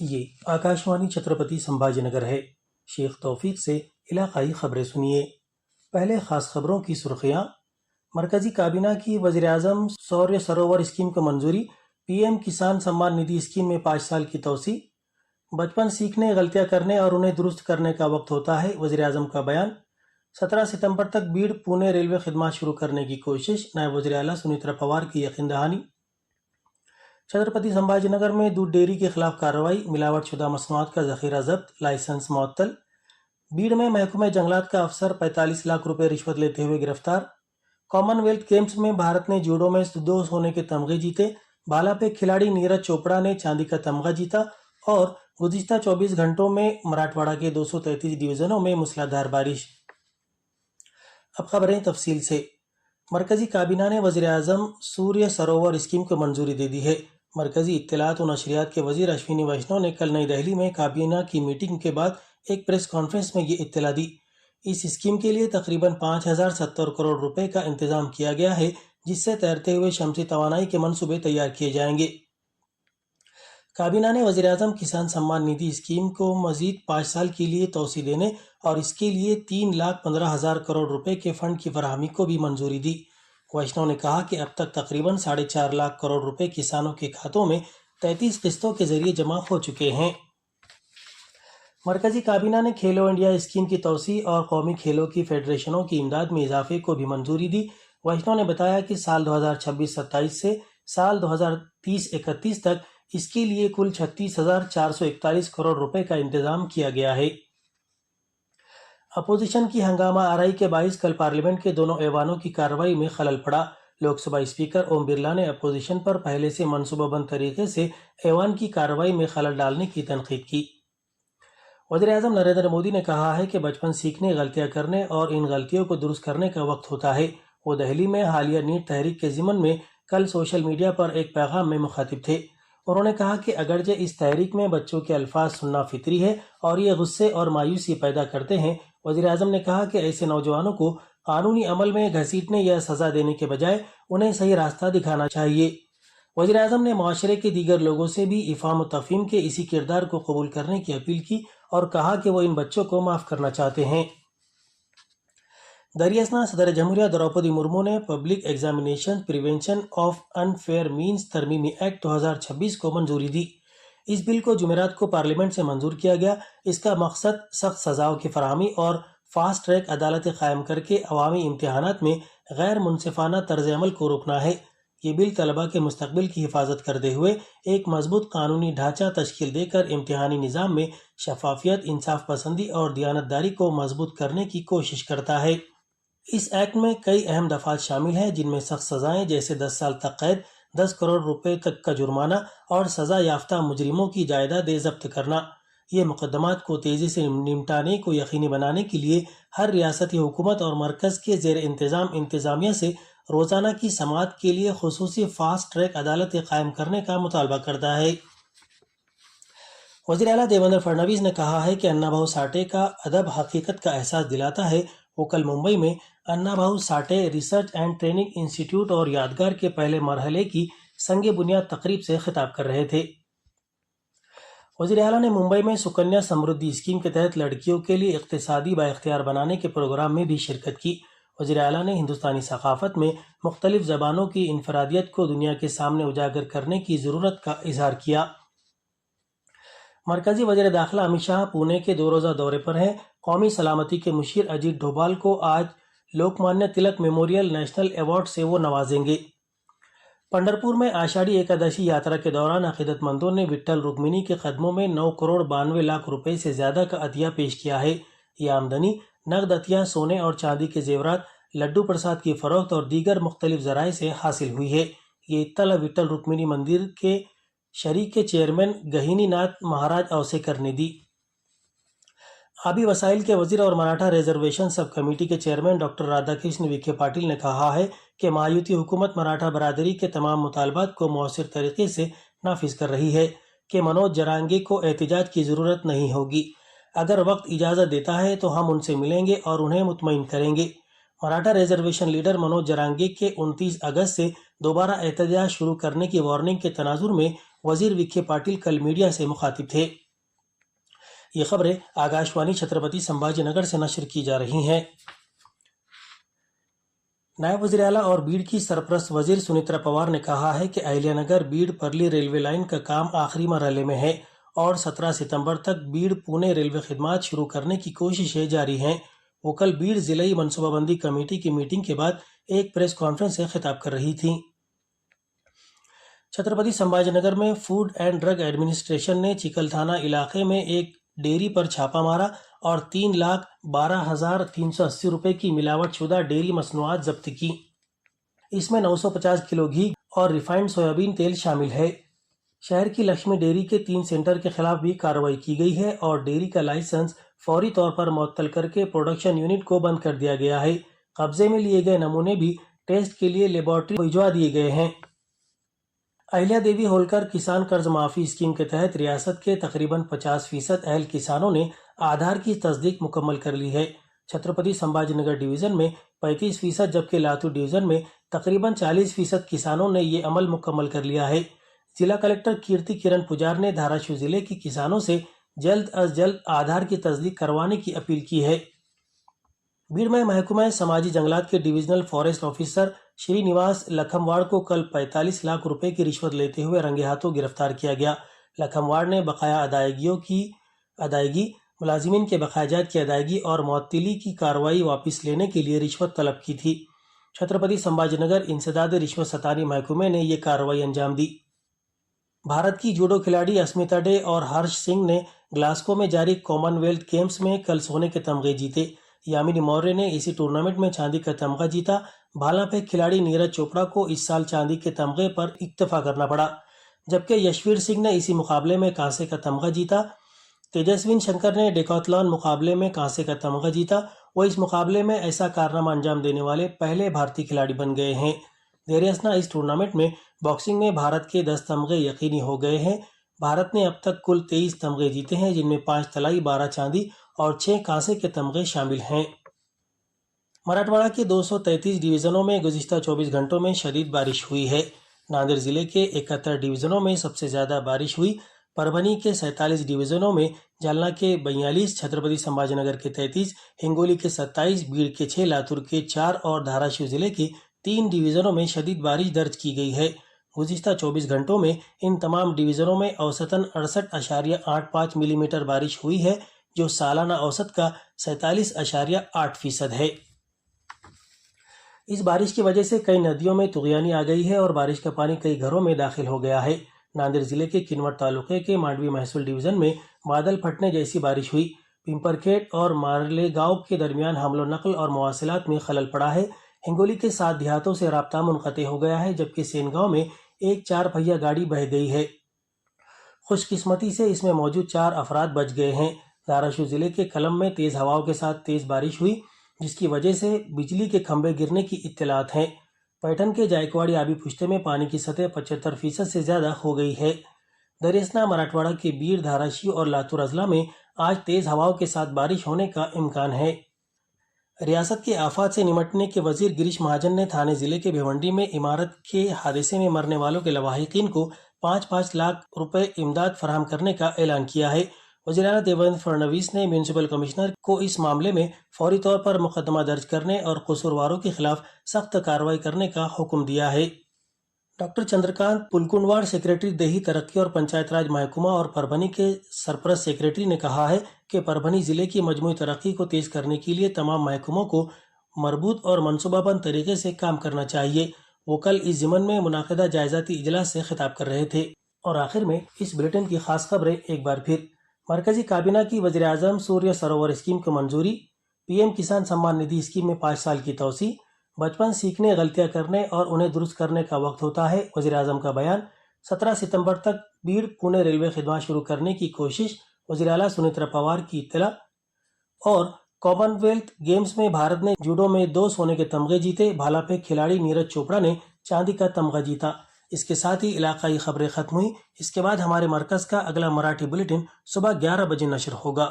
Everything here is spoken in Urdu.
یہ آکاشوانی چھترپتی سمبھاجی نگر ہے۔ شیخ توفیق سے علاقائی خبریں سنیے۔ پہلے خاص خبروں کی سرخیاں۔ مرکزی کابینہ کی وزیر اعظم سوریہ سروور اسکیم کو منظوری۔ P M Kisan Samman Nidhi scheme میں 5 سال کی توسیع۔ بچپن سیکھنے، غلطیاں کرنے اور انہیں درست کرنے کا وقت ہوتا ہے، وزیر اعظم کا بیان۔ 17 ستمبر تک بیڑ پونے ریلوے خدمات شروع کرنے کی کوشش، نائب وزیر اعلیٰ سنیترا پوار کی یقین دہانی۔ چھترپتی سمبھاجی نگر میں دودھ ڈیری کے خلاف کارروائی، ملاوٹ شدہ مصنوعات کا ذخیرہ ضبط، لائسنس معطل۔ بیڑ میں محکمہ جنگلات کا افسر 45 لاکھ روپے رشوت لیتے ہوئے گرفتار۔ کامن ویلتھ گیمز میں بھارت نے جوڈو میں 2 سونے کے تمغے جیتے۔ بھالا فیک کھلاڑی نیرج چوپڑا نے چاندی کا تمغہ جیتا اور گزشتہ 24 گھنٹوں میں مراٹھواڑہ کے 233 ڈویژنوں میں موسلادھار بارش۔ اب خبریں تفصیل سے۔ مرکزی کابینہ نے وزیر اعظم سوریہ سروور اسکیم کو منظوری دے دی ہے۔ مرکزی اطلاعات و نشریات کے وزیر اشونی ویشنو نے کل نئی دہلی میں کابینہ کی میٹنگ کے بعد ایک پریس کانفرنس میں یہ اطلاع دی۔ اس اسکیم کے لیے تقریباً 5070 کروڑ روپے کا انتظام کیا گیا ہے، جس سے تیرتے ہوئے شمسی توانائی کے منصوبے تیار کیے جائیں گے۔ کابینہ نے وزیر اعظم کسان سمان ندھی اسکیم کو مزید 5 سال کے لیے توسیع دینے اور اس کے لیے 3,15,000 کروڑ روپے کے فنڈ کی فراہمی کو بھی منظوری دی۔ ویشنو نے کہا کہ اب تک تقریباً 4.5 لاکھ کروڑ روپے کسانوں کے کھاتوں میں 33 قسطوں کے ذریعے جمع ہو چکے ہیں۔ مرکزی کابینہ نے کھیلو انڈیا اسکیم کی توسیع اور قومی کھیلوں کی فیڈریشنوں کی امداد میں اضافے کو بھی منظوری دی۔ ویشنو نے بتایا کہ سال 2026-27 سے سال 2030-31 تک اس کے لیے کل 36,441 کروڑ روپے کا انتظام کیا گیا ہے۔ اپوزیشن کی ہنگامہ آرائی کے باعث کل پارلیمنٹ کے دونوں ایوانوں کی کارروائی میں خلل پڑا۔ لوک سبھا اسپیکر اوم برلا نے اپوزیشن پر پہلے سے منصوبہ بند طریقے سے ایوان کی کارروائی میں خلل ڈالنے کی تنقید کی۔ وزیر اعظم نریندر مودی نے کہا ہے کہ بچپن سیکھنے، غلطیاں کرنے اور ان غلطیوں کو درست کرنے کا وقت ہوتا ہے۔ وہ دہلی میں حالیہ نیٹ تحریک کے ضمن میں کل سوشل میڈیا پر ایک پیغام میں مخاطب تھے۔ انہوں نے کہا کہ اگرچہ اس تحریک میں بچوں کے الفاظ سننا فطری ہے اور یہ غصے اور مایوسی پیدا کرتے ہیں، وزیر اعظم نے کہا کہ ایسے نوجوانوں کو قانونی عمل میں گھسیٹنے یا سزا دینے کے بجائے انہیں صحیح راستہ دکھانا چاہیے۔ وزیر اعظم نے معاشرے کے دیگر لوگوں سے بھی افہام و تفہیم کے اسی کردار کو قبول کرنے کی اپیل کی اور کہا کہ وہ ان بچوں کو معاف کرنا چاہتے ہیں۔ دریاسنا صدر جمہوریہ دروپدی مرمو نے public examination prevention of unfair means ترمیمی ایکٹ 2026 کو منظوری دی۔ اس بل کو جمعرات کو پارلیمنٹ سے منظور کیا گیا۔ اس کا مقصد سخت سزاؤں کی فراہمی اور فاسٹ ٹریک عدالتیں قائم کر کے عوامی امتحانات میں غیر منصفانہ طرز عمل کو روکنا ہے۔ یہ بل طلباء کے مستقبل کی حفاظت کرتے ہوئے ایک مضبوط قانونی ڈھانچہ تشکیل دے کر امتحانی نظام میں شفافیت، انصاف پسندی اور دیانتداری کو مضبوط کرنے کی کوشش کرتا ہے۔ اس ایکٹ میں کئی اہم دفعات شامل ہیں، جن میں سخت سزائیں جیسے 10 سال تک قید، 10 کروڑ روپے تک کا جرمانہ اور سزا یافتہ مجرموں کی جائیداد ضبط کرنا۔ یہ مقدمات کو تیزی سے نمٹانے کو یقینی بنانے کے لیے ہر ریاستی حکومت اور مرکز کے زیر انتظام انتظامیہ سے روزانہ کی سماعت کے لیے خصوصی فاسٹ ٹریک عدالتیں قائم کرنے کا مطالبہ کرتا ہے۔ وزیر اعلیٰ دیویندر فڈنویس نے کہا ہے کہ انا بھاؤ ساٹھے کا ادب حقیقت کا احساس دلاتا ہے۔ وہ کل ممبئی میں انا بھاؤ ساٹھے ریسرچ اینڈ ٹریننگ انسٹی ٹیوٹ اور یادگار کے پہلے مرحلے کی سنگ بنیاد تقریب سے خطاب کر رہے تھے۔ وزیر اعلیٰ نے ممبئی میں سکنیا سمردھی اسکیم کے تحت لڑکیوں کے لیے اقتصادی بااختیار بنانے کے پروگرام میں بھی شرکت کی۔ وزیر اعلیٰ نے ہندوستانی ثقافت میں مختلف زبانوں کی انفرادیت کو دنیا کے سامنے اجاگر کرنے کی ضرورت کا اظہار کیا۔ مرکزی وزیر داخلہ امت شاہ پونے کے 2 روزہ دورے پر ہیں۔ قومی سلامتی کے مشیر اجیت ڈوبھال کو آج لوک مانیہ تلک میموریل نیشنل ایوارڈ سے وہ نوازیں گے۔ پنڈھرپور میں آشاڑھی ایکادشی یاترا کے دوران عقیدت مندوں نے وٹھل رکمنی کے قدموں میں 9 کروڑ 92 لاکھ روپے سے زیادہ کا عطیہ پیش کیا ہے۔ یہ آمدنی نقد عطیہ، سونے اور چاندی کے زیورات، لڈو پرساد کی فروخت اور دیگر مختلف ذرائع سے حاصل ہوئی ہے۔ یہ اطلاع وٹھل رکمنی مندر کے شریک کے چیئرمین گہینی ناتھ مہاراج اوسیکر نے دی۔ آبی وسائل کے وزیر اور مراٹھا ریزرویشن سب کمیٹی کے چیئرمین ڈاکٹر رادھا کرشن وکھے پاٹل نے کہا ہے کہ مہایوتی حکومت مراٹھا برادری کے تمام مطالبات کو مؤثر طریقے سے نافذ کر رہی ہے کہ منوج جرانگے کو احتجاج کی ضرورت نہیں ہوگی۔ اگر وقت اجازت دیتا ہے تو ہم ان سے ملیں گے اور انہیں مطمئن کریں گے۔ مراٹھا ریزرویشن لیڈر منوج جرانگے کے 29 اگست سے دوبارہ احتجاج شروع کرنے کی وارننگ کے تناظر میں وزیر وکھے پاٹل کل میڈیا سے مخاطب تھے۔ یہ خبریں آکاشوانی چھترپتی سمبھاجی نگر سے نشر کی جا رہی ہیں۔ نائب وزیر اعلیٰ اور بیڑ کی سرپرست وزیر سنیترا پوار نے کہا ہے کہ اہلیہ نگر بیڑ پرلی ریلوے لائن کا کام آخری مرحلے میں ہے اور 17 ستمبر تک بیڑ پونے ریلوے خدمات شروع کرنے کی کوششیں جاری ہیں۔ وہ کل بیڑ ضلعی منصوبہ بندی کمیٹی کی میٹنگ کے بعد ایک پریس کانفرنس سے خطاب کر رہی تھیں۔ چھترپتی سمبھاجی نگر میں فوڈ اینڈ ڈرگ ایڈمنسٹریشن نے چیکل تھانہ علاقے میں ایک ڈیری پر چھاپہ مارا اور 3,12,380 روپے کی ملاوٹ شدہ ڈیری مصنوعات ضبط کی۔ اس میں 950 کلو گھی اور ریفائنڈ سویابین تیل شامل ہے۔ شہر کی لکشمی ڈیری کے 3 سینٹر کے خلاف بھی کارروائی کی گئی ہے اور ڈیری کا لائسنس فوری طور پر معطل کر کے پروڈکشن یونٹ کو بند کر دیا گیا ہے۔ قبضے میں لیے گئے نمونے بھی ٹیسٹ کے لیے لیبارٹری کو بھجوا دیے گئے ہیں۔ اہلیہ دیوی ہولکر کسان قرض معافی اسکیم کے تحت ریاست کے تقریباً 50% اہل کسانوں نے آدھار کی تصدیق مکمل کر لی ہے۔ چھترپتی سمبھاجی نگر ڈویژن میں 35% جبکہ لاتور ڈویژن میں تقریباً 40% کسانوں نے یہ عمل مکمل کر لیا ہے۔ ضلع کلکٹر کیرتی کرن پجار نے دھاراشو ضلع کے کسانوں سے جلد از جلد آدھار کی تصدیق کروانے کی اپیل کی ہے۔ بیڑ میں محکمہ سماجی جنگلات کے ڈویژنل فارسٹ آفیسر شری نواس لکھمواڑ کو کل 45 لاکھ روپے کی رشوت لیتے ہوئے رنگے ہاتھوں گرفتار کیا گیا۔ لکھمواڑ نے بقایا ادائیگیوں کی ادائیگی، ملازمین کے بقایا جات کی ادائیگی اور معطلی کی کارروائی واپس لینے کے لیے رشوت طلب کی تھی۔ چھترپتی سمبھاجی نگر انسداد رشوت ستانی محکمے نے یہ کارروائی انجام دی۔ بھارت کی جوڈو کھلاڑی اسمیتا ڈے اور ہرش سنگھ نے گلاسکو میں جاری کامن ویلتھ گیمز میں کل سونے کے تمغے جیتے۔ یامنی موریہ نے اسی ٹورنامنٹ میں چاندی کا تمغہ جیتا۔ بھالا پھینک کھلاڑی نیرج چوپڑا کو اس سال چاندی کے تمغے پر اکتفا کرنا پڑا، جبکہ یشویر سنگھ نے اسی مقابلے میں کانسے کا تمغہ جیتا۔ تیجسوین شنکر نے ڈیکاتھلون مقابلے میں کانسے کا تمغہ جیتا۔ وہ اس مقابلے میں ایسا کارنامہ انجام دینے والے پہلے بھارتی کھلاڑی بن گئے ہیں۔ زیر اثنا اس ٹورنامنٹ میں باکسنگ میں بھارت کے 10 تمغے یقینی ہو گئے ہیں۔ بھارت نے اب تک کل 23 تمغے جیتے ہیں، جن میں 5 طلائی، 12 چاندی اور 6 کانسے کے تمغے شامل ہیں۔ مراٹھواڑہ کے 233 ڈویژنوں میں گزشتہ 24 گھنٹوں میں شدید بارش ہوئی ہے۔ ناندیڑ ضلع کے 71 ڈویژنوں میں سب سے زیادہ بارش ہوئی۔ پربھنی کے 47 ڈویژنوں میں، جالنا کے 42، چھترپتی سمبھاجی نگر کے 33، ہنگولی کے 27، بیڑ کے 6، لاتور کے 4 اور دھاراشو ضلع کے 3 ڈویژنوں میں شدید بارش درج کی گئی ہے۔ گزشتہ 24 گھنٹوں میں ان تمام ڈویژنوں میں اوسطاً 68.85 ملی میٹر بارش ہوئی ہے، جو سالانہ اوسط کا 47.8% ہے۔ اس بارش کی وجہ سے کئی ندیوں میں طغیانی آ گئی ہے اور بارش کا پانی کئی گھروں میں داخل ہو گیا ہے۔ ناندیڑ ضلع کے کنوٹ تعلقے کے مانڈوی محصول ڈویژن میں بادل پھٹنے جیسی بارش ہوئی۔ پمپرکھیٹ اور مارلے گاؤں کے درمیان حمل و نقل اور مواصلات میں خلل پڑا ہے۔ ہنگولی کے 7 دیہاتوں سے رابطہ منقطع ہو گیا ہے، جبکہ سین گاؤں میں ایک 4 پہیہ گاڑی بہہ گئی ہے۔ خوش قسمتی سے اس میں موجود 4 افراد بچ گئے ہیں۔ دھاراشو ضلع کے کلم میں تیز ہواؤں کے ساتھ تیز بارش ہوئی، جس کی وجہ سے بجلی کے کھمبے گرنے کی اطلاعات ہیں۔ پیٹن کے جائکواڑی آبی پشتے میں پانی کی سطح 75% سے زیادہ ہو گئی ہے۔ دریاسنا مراٹھواڑہ کے بیڑ، دھاراشی اور لاتور اضلاع میں آج تیز ہواؤں کے ساتھ بارش ہونے کا امکان ہے۔ ریاست کے آفات سے نمٹنے کے وزیر گریش مہاجن نے تھانے ضلع کے بھیونڈی میں عمارت کے حادثے میں مرنے والوں کے لواحقین کو 5-5 لاکھ روپے امداد فراہم کرنے کا اعلان کیا ہے۔ وزیر اعلیٰ دیویندر فڈنویس نے میونسپل کمشنر کو اس معاملے میں فوری طور پر مقدمہ درج کرنے اور قصورواروں کے خلاف سخت کارروائی کرنے کا حکم دیا ہے۔ ڈاکٹر چندرکانت پلکنواڑ، سیکریٹری دیہی ترقی اور پنچایت راج محکمہ اور پربھنی کے سرپرست سیکریٹری نے کہا ہے کہ پربھنی ضلع کی مجموعی ترقی کو تیز کرنے کے لیے تمام محکموں کو مربوط اور منصوبہ بند طریقے سے کام کرنا چاہیے۔ وہ کل اس ضمن میں منعقدہ جائزاتی اجلاس سے خطاب کر رہے تھے۔ اور آخر میں اس بلیٹن کی خاص خبریں ایک بار پھر۔ مرکزی کابینہ کی وزیر اعظم سوریہ سروور اسکیم کو منظوری، P M Kisan Samman Nidhi scheme میں 5 سال کی توسیع۔ بچپن سیکھنے، غلطیاں کرنے اور انہیں درست کرنے کا وقت ہوتا ہے، وزیر اعظم کا بیان۔ 17 ستمبر تک بیڑ پونے ریلوے خدمات شروع کرنے کی کوشش، وزیر اعلیٰ سنیترا پوار کی اطلاع۔ اور کامن ویلتھ گیمز میں بھارت نے جوڈو میں 2 سونے کے تمغے جیتے، بھالا پھینک کھلاڑی نیرج چوپڑا نے چاندی کا تمغہ جیتا۔ اس کے ساتھ ہی علاقائی خبریں ختم ہوئی۔ اس کے بعد ہمارے مرکز کا اگلا مراٹھی بلیٹن صبح 11 بجے نشر ہوگا۔